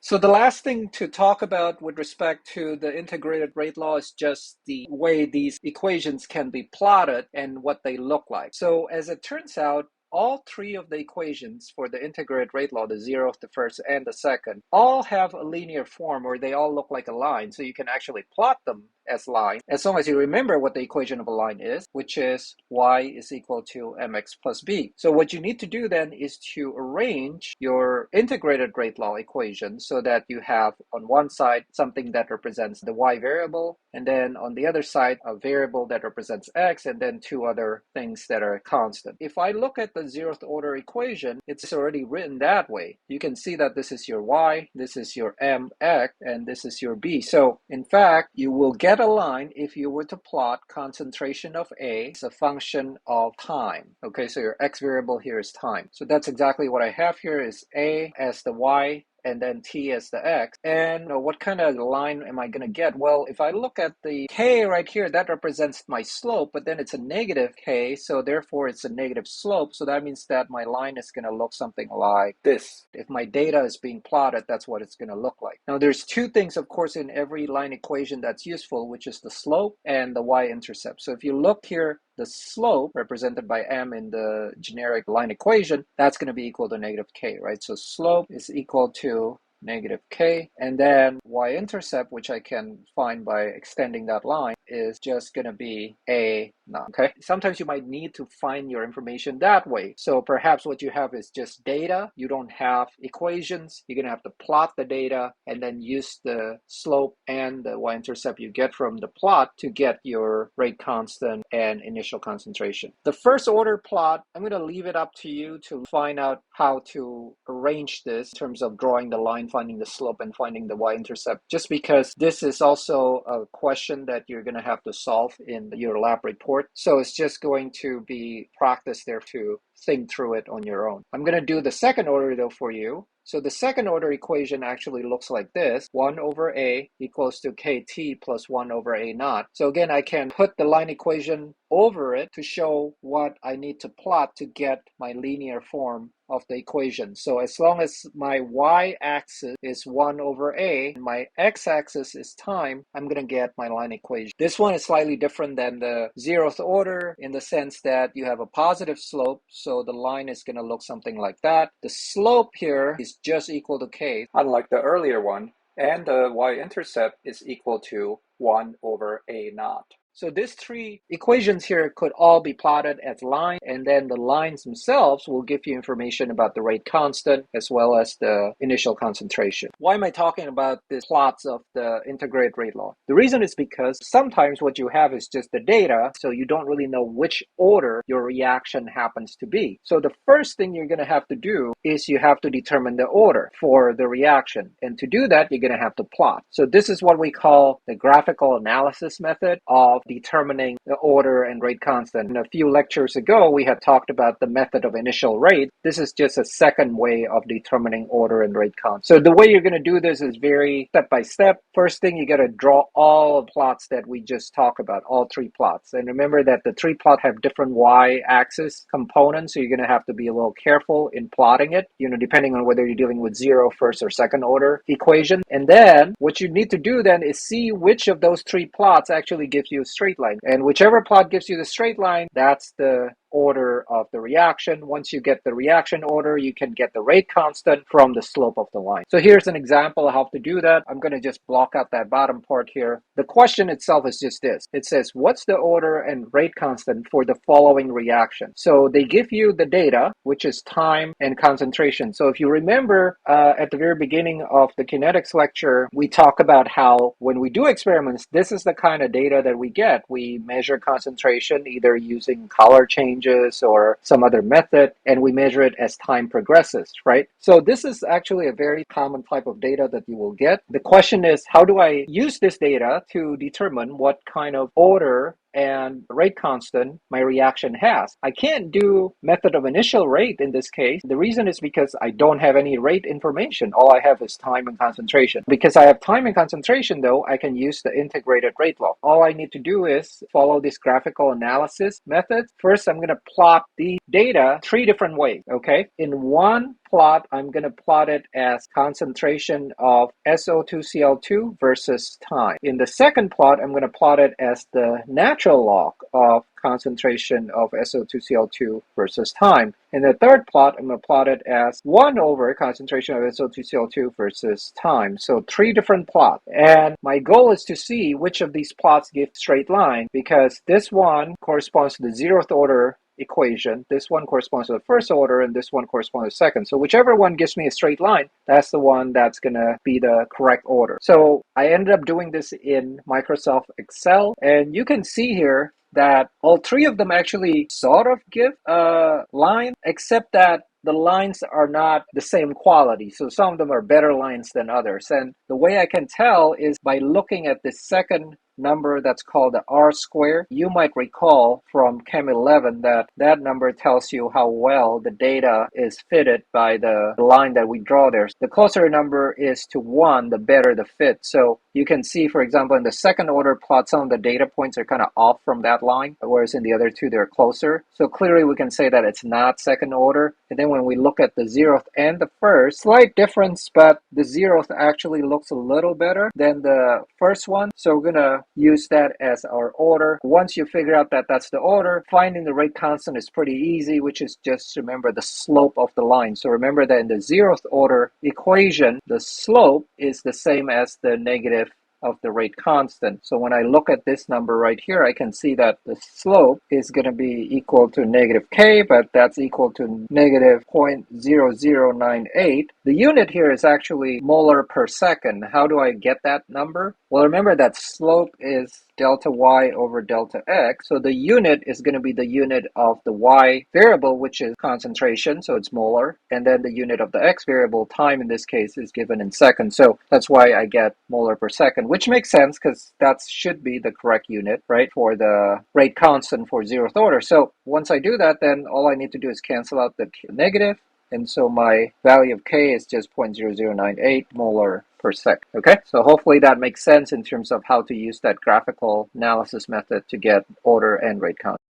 So the last thing to talk about with respect to the integrated rate law is just the way these equations can be plotted and what they look like. So as it turns out, all three of the equations for the integrated rate law, the zeroth, the first, and the second, all have a linear form where they all look like a line. So you can actually plot them as lines, as long as you remember what the equation of a line is, which is y is equal to mx plus b. So what you need to do then is to arrange your integrated rate law equation so that you have on one side something that represents the y variable, and then on the other side a variable that represents x, and then two other things that are constant. If I look at the zeroth order equation, it's already written that way. You can see that this is your y, this is your mx, and this is your b. So in fact, you will get a line if you were to plot concentration of A as a function of time. Okay, so your x variable here is time. So that's exactly what I have here is A as the y and then t as the x. And what kind of line am I going to get? Well, if I look at the k right here, that represents my slope, but then it's a negative k, so therefore it's a negative slope. So that means that my line is going to look something like this. If my data is being plotted, that's what it's going to look like. Now, there's two things, of course, in every line equation that's useful, which is the slope and the y-intercept. So if you look here, the slope represented by m in the generic line equation, that's going to be equal to negative k, right? So slope is equal to negative k, and then y-intercept, which I can find by extending that line, is just going to be a naught. Okay, sometimes you might need to find your information that way. So perhaps what you have is just data, you don't have equations, you're going to have to plot the data and then use the slope and the y-intercept you get from the plot to get your rate constant and initial concentration. The first order plot, I'm going to leave it up to you to find out how to arrange this in terms of drawing the line, finding the slope, and finding the y-intercept, just because this is also a question that you're going to have to solve in your lab report. So it's just going to be practice there to think through it on your own. I'm going to do the second order though for you. So the second order equation actually looks like this. 1 over a equals to kt plus 1 over a naught. So again, I can put the line equation over it to show what I need to plot to get my linear form of the equation. So as long as my y-axis is 1 over a and my x-axis is time, I'm going to get my line equation. This one is slightly different than the zeroth order in the sense that you have a positive slope, so the line is going to look something like that. The slope here is just equal to k, unlike the earlier one, and the y-intercept is equal to 1 over a naught. So these three equations here could all be plotted as lines, and then the lines themselves will give you information about the rate constant as well as the initial concentration. Why am I talking about these plots of the integrated rate law? The reason is because sometimes what you have is just the data, so you don't really know which order your reaction happens to be. So the first thing you're going to have to do is you have to determine the order for the reaction. And to do that, you're going to have to plot. So this is what we call the graphical analysis method of determining the order and rate constant. And a few lectures ago, we had talked about the method of initial rate. This is just a second way of determining order and rate constant. So the way you're going to do this is very step by step. First thing, you got to draw all the plots that we just talked about, all three plots. And remember that the three plots have different y-axis components, so you're going to have to be a little careful in plotting it, depending on whether you're dealing with zero, first, or second order equation. And then what you need to do then is see which of those three plots actually gives you a straight line. And whichever plot gives you the straight line, that's the order of the reaction. Once you get the reaction order, you can get the rate constant from the slope of the line. So here's an example of how to do that. I'm going to just block out that bottom part here. The question itself is just this. It says, what's the order and rate constant for the following reaction? So they give you the data, which is time and concentration. So if you remember at the very beginning of the kinetics lecture, we talk about how when we do experiments, this is the kind of data that we get. We measure concentration either using color changes or some other method, and we measure it as time progresses, right? So this is actually a very common type of data that you will get. The question is, how do I use this data to determine what kind of order and rate constant my reaction has? I can't do method of initial rate in this case. The reason is because I don't have any rate information. All I have is time and concentration. Because I have time and concentration though, I can use the integrated rate law. All I need to do is follow this graphical analysis method. First, I'm going to plot the data three different ways, okay? In one plot, I'm going to plot it as concentration of SO2Cl2 versus time. In the second plot, I'm going to plot it as the natural log of concentration of SO2Cl2 versus time. In the third plot, I'm going to plot it as 1 over concentration of SO2Cl2 versus time. So 3 different plots. And my goal is to see which of these plots give straight line, because this one corresponds to the 0th order equation, this one corresponds to the first order, and this one corresponds to the second. So whichever one gives me a straight line, that's the one that's going to be the correct order. So I ended up doing this in Microsoft Excel, and you can see here that all 3 of them actually sort of give a line, except that the lines are not the same quality. So some of them are better lines than others. And the way I can tell is by looking at the second number that's called the R square. You might recall from Chem 11 that that number tells you how well the data is fitted by the line that we draw there. The closer a number is to 1, the better the fit. So you can see, for example, in the second order plot, some of the data points are kind of off from that line, whereas in the other 2, they're closer. So clearly we can say that it's not second order. And then when we look at the 0th and the first, slight difference, but the 0th actually looks a little better than the first one. So we're going to use that as our order. Once you figure out that that's the order, finding the rate constant is pretty easy, which is just remember the slope of the line. So remember that in the 0th order equation, the slope is the same as the negative of the rate constant. So when I look at this number right here, I can see that the slope is going to be equal to negative k, but that's equal to negative 0.0098. The unit here is actually molar per second. How do I get that number? Well, remember that slope is delta y over delta x. So the unit is going to be the unit of the y variable, which is concentration, so it's molar. And then the unit of the x variable, time in this case, is given in seconds. So that's why I get molar per second, which makes sense because that should be the correct unit, right, for the rate constant for 0th order. So once I do that, then all I need to do is cancel out the negative. And so my value of k is just 0.0098 molar per second. Okay, so hopefully that makes sense in terms of how to use that graphical analysis method to get order and rate constant.